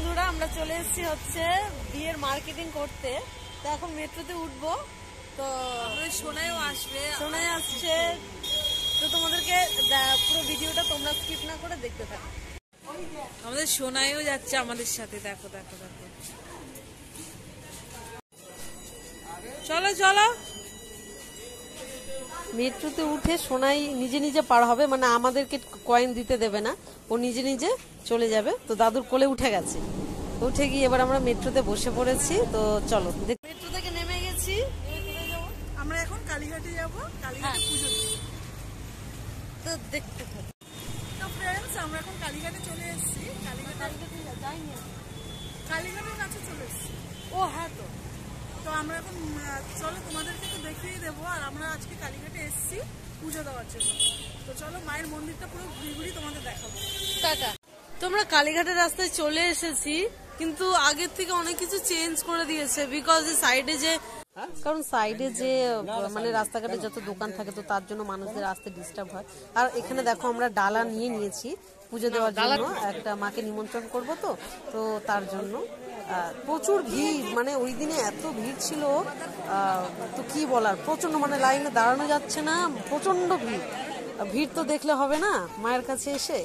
বন্ধুরা আমরা চলে এসেছি হচ্ছে বিয়ের মার্কেটিং করতে। তো এখন মেট্রোতে উঠবো, তো আমাদের সোনাইও আসবে, সোনাই আসছে। তো তোমাদেরকে পুরো ভিডিওটা তোমরা স্কিপ না করে দেখতে থাকো। আমাদের সোনাইও যাচ্ছে আমাদের সাথে, দেখো দেখো দেখো। চলো চলো। মেট্রোতে উঠে সোনাই নিজে নিজে পার হবে, মানে আমাদেরকে কয়েন দিতে দেবে না, ও নিজে নিজে চলে যাবে। তো দাদুর কোলে উঠে গেছে, উঠে গিয়ে এবার আমরা মেট্রোতে বসে পড়েছি। তো চলো, মেট্রো থেকে নেমে গেছি, আমরা এখন কালীঘাটে যাবো, কালীঘাটে পুজো দিই। তো দেখতে থাকি। তো ফ্রেন্ডস, আমরা এখন কালীঘাটে চলে এসেছি। কালীঘাটের কাছে চলে এসেছি। ও হ্যাঁ, তো আমরা এখন চলো তোমাদেরকে তো দেখিয়ে দেবো। আর আমরা আজকে কালীঘাটে এসেছি পুজো দেওয়ার জন্য। তো চলো মায়ের মন্দিরটা পুরো ঘুরি ঘুরি তোমাদের দেখাবো। টাটা। তোমরা কালীঘাটের রাস্তায় চলে এসেছি, কিন্তু আগের থেকে অনেক কিছু চেঞ্জ করে দিয়েছে। বিকজ সাইডে যে, কারণ সাইডে যে মানে রাস্তাঘাটে যত দোকান থাকে, তো তার জন্য মানুষদের আসতে ডিস্টার্ব হয়। আর এখানে দেখো আমরা ডালা নিয়ে নিয়েছি পুজো দেওয়ার জন্য, একটা মাকে নিমন্ত্রণ করব। তো তার জন্য প্রচুর ভিড়, মানে ওই দিনে এত ভিড় ছিল, তো কি বলার, প্রচন্ড, মানে লাইনে দাঁড়ানো যাচ্ছে না, প্রচন্ড ভিড়। ভিড় তো দেখলে হবে না মায়ের কাছে এসে।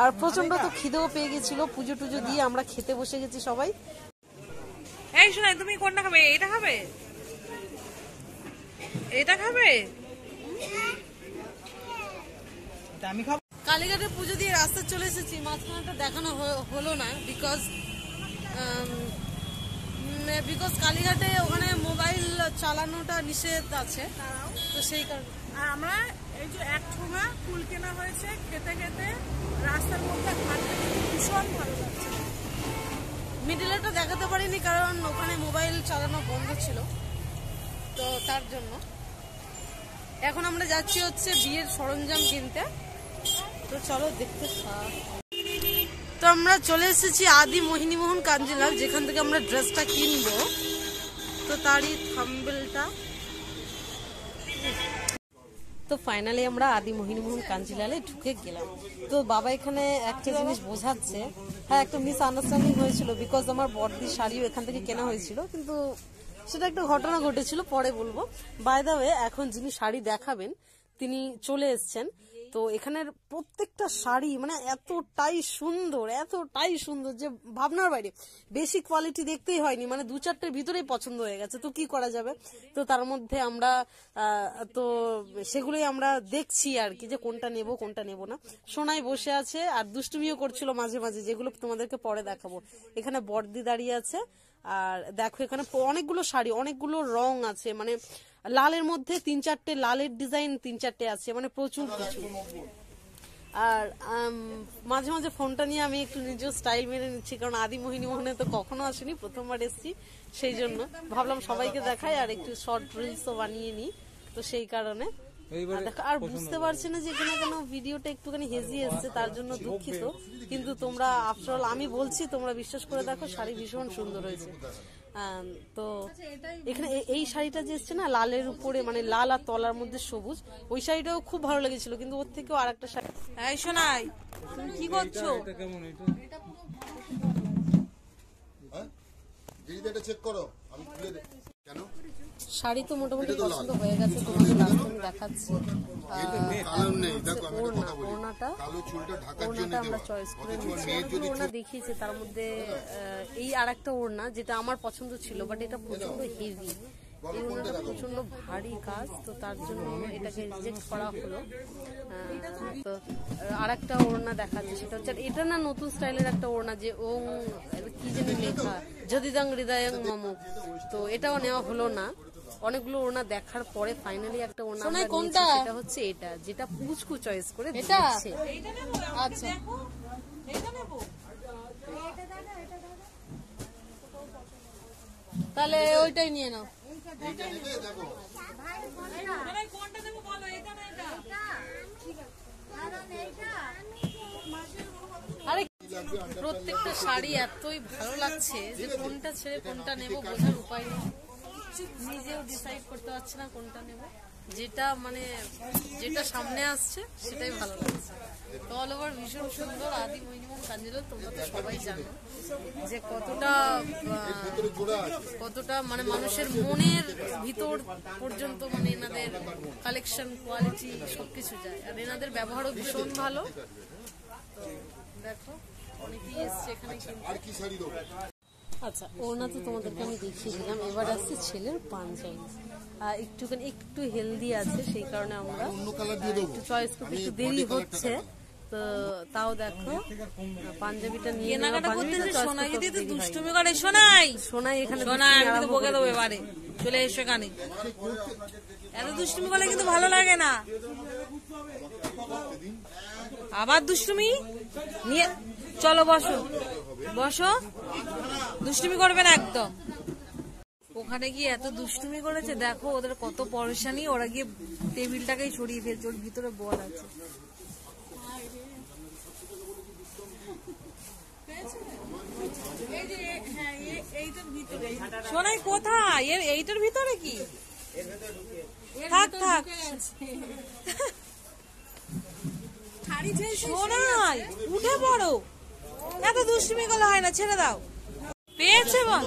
আর প্রচন্ড তো খিদেও পেয়ে গেছিল, পুজো টুজো দিয়ে আমরা খেতে বসে গেছি সবাই। এই শোনাই, তুমি কোনটা খাবে? এটা খাবে? এটা খাবে? আমি খাবো। কালীঘাটে পুজো দিয়ে রাস্তা চলে এসেছি, মাঝখানটা দেখানো হলো না, বিকজ কালীঘাটে ওখানে মোবাইল চালানোটা নিষেধ আছে, তো সেই কারণে। আর আমরা এই যে এক ঠোঙা ফুল কেনা হয়েছে, খেতে খেতে রাস্তার মধ্যে হাঁটতে ভীষণ ভালো লাগছে। মিডিলেটা দেখাতে পারিনি কারণ ওখানে মোবাইল চালানো বন্ধ ছিল, তো তার জন্য। এখন আমরা যাচ্ছি হচ্ছে বিয়ের সরঞ্জাম কিনতে, তো চলো দেখতে। তো আমরা চলে এসেছি আদি মোহিনীমোহন কাঞ্জিলাল, যেখান থেকে আমরা ড্রেসটা কিনবো। তো তারই থাম্বনেলটা। তো ফাইনালি আমরা আদি মোহিনীমোহন কাঞ্জিলালে ঢুকে গেলাম। তো বাবা এখানে একটা জিনিস বোঝাচ্ছে। হ্যাঁ, একটা মিস আন্ডারস্ট্যান্ডিং হয়েছিল, বিকজ আমার বড়দির শাড়িও এখান থেকে কেনা হয়েছিল, কিন্তু সেটা একটা ঘটনা ঘটেছিল, পরে বলবো। বাই দ্য ওয়ে, এখন যিনি শাড়ি দেখাবেন তিনি চলে এসছেন। তো এখানের প্রত্যেকটা শাড়ি মানে এতটাই সুন্দর যে ভাবনার বাইরে। বেশি কোয়ালিটি দেখতেই হয়নি, মানে 2-4টের ভিতরেই পছন্দ হয়ে গেছে। তো কি করা যাবে, তো তার মধ্যে আমরা তো সেগুলোই আমরা দেখছি আর কি, যে কোনটা নেব কোনটা নেব না। সোনাই বসে আছে আর দুষ্টুমিও করছিল মাঝে মাঝে, যেগুলো তোমাদেরকে পরে দেখাবো। এখানে বড়দি দাঁড়িয়ে আছে, আর দেখো এখানে অনেকগুলো শাড়ি, অনেকগুলো রং আছে, মানে লালের মধ্যে 3-4টে লালের ডিজাইন 3-4টে আছে, মানে প্রচুর কিছু। আর মাঝে মাঝে ফোনটা নিয়ে আমি একটু নিজের স্টাইল মেরে নিচ্ছি, কারণ আদি মোহিনীমোহনে তো কখনো আসেনি, প্রথমবার এসেছি, সেই জন্য ভাবলাম সবাইকে দেখাই আর একটু শর্ট রিলসও বানিয়ে নিই। তো সেই কারণে আর বুঝতে পারছি না যে এখানে কেন ভিডিওটা একটুখানি হেজি এসছে, তার জন্য দুঃখিত। কিন্তু তোমরা আফটার অল আমি বলছি, তোমরা বিশ্বাস করে দেখো, শাড়ি ভীষণ সুন্দর হয়েছে। তো এখানে এই শাড়িটা যে এসছে না লালের উপরে, মানে লাল আর তলার মধ্যে সবুজ, ওই শাড়িটাও খুব ভালো লেগেছিল, কিন্তু ওর থেকেও আর একটা শাড়ি। এই শোনাই, তুমি কি করছো? শাড়ি তো মোটামুটি পছন্দ হয়ে গেছে, তোমাকে লাস্ট টাইম দেখাচ্ছি। ওড়নাটা আমরা চয়েস করে নিচ্ছি। ওড়না দেখিয়েছে, তার মধ্যে এই আর একটা ওড়না যেটা আমার পছন্দ ছিল, বাট এটা প্রচন্ড হেভি, এই ওড়নাটা প্রচন্ড ভারী কাজ, তো তার জন্য এটাকে রিজেক্ট করা হলো। তো আর একটা ওড়না দেখাচ্ছে, সেটা হচ্ছে এটা না নতুন স্টাইলের একটা ওড়না, যে ওং কি যেন লেখা, যদিদাং হৃদয়ং মম, তো এটাও নেওয়া হলো না। অনেকগুলো ওড়না দেখার পরে ফাইনালি একটা ওড়না আমরা নিয়েছি, সেটা হচ্ছে এটা, যেটা পুচকু চয়েস করে দিয়েছে। আচ্ছা, তাহলে ওইটাই নিয়ে নাও। আরে প্রত্যেকটা শাড়ি এতই ভালো লাগছে যে কোনটা ছেড়ে কোনটা নেব বোঝার উপায় নেই, নিজেও ডিসাইড করতে পারছি না কোনটা নেব। যেটা সামনে আসছে সেটাই ভালো লাগছে। তো অল ওভার ভীষণ সুন্দর আদি মোহিনীমোহন কাঞ্জিলাল। তোমরা তো সবাই জানো যে কতটা মানে মানুষের মনের ভিতর পর্যন্ত মানে এনাদের কালেকশন কোয়ালিটি সবকিছু যায়, আর এনাদের ব্যবহারও ভীষণ ভালো। তো দেখো অনেকেই এসছে এখানে কিনতে। আচ্ছা, ওড়না তো তোমাদেরকে আমি দেখিয়ে দিলাম, এবার আসছে ছেলের পাঞ্জাবি। একটু হেলদি আছে, সেই কারণে আমরা একটু চয়েস করতে একটু দেরি হচ্ছে। তো তাও দেখো পাঞ্জাবিটা নিয়ে দুষ্টুমি করে সোনাই এখানে বকে দেবো এবারে চলে এসো এখানে। এত দুষ্টুমি করলে কিন্তু ভালো লাগে না, আবার দুষ্টুমি নিয়ে চলো বসো বসো, দুষ্টুমি করবে না একদম। ওখানে গিয়ে এত দুষ্টুমি করেছে, দেখো ওদের কত পরেশানি, ওরা গিয়ে টেবিলটাকেই সরিয়ে ফেলছে, ওর ভিতরে বল আছে। সোনাই কোথায়? এইটার ভিতরে কি? থাক থাক সোনাই উঠে পড়ো, এত দুষ্টুমি করলে হয় না, ছেড়ে দাও। পেয়েছে বল।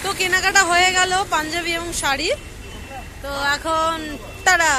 তো কেনাকাটা হয়ে গেল পাঞ্জাবি এবং শাড়ি। তো এখন টাটা।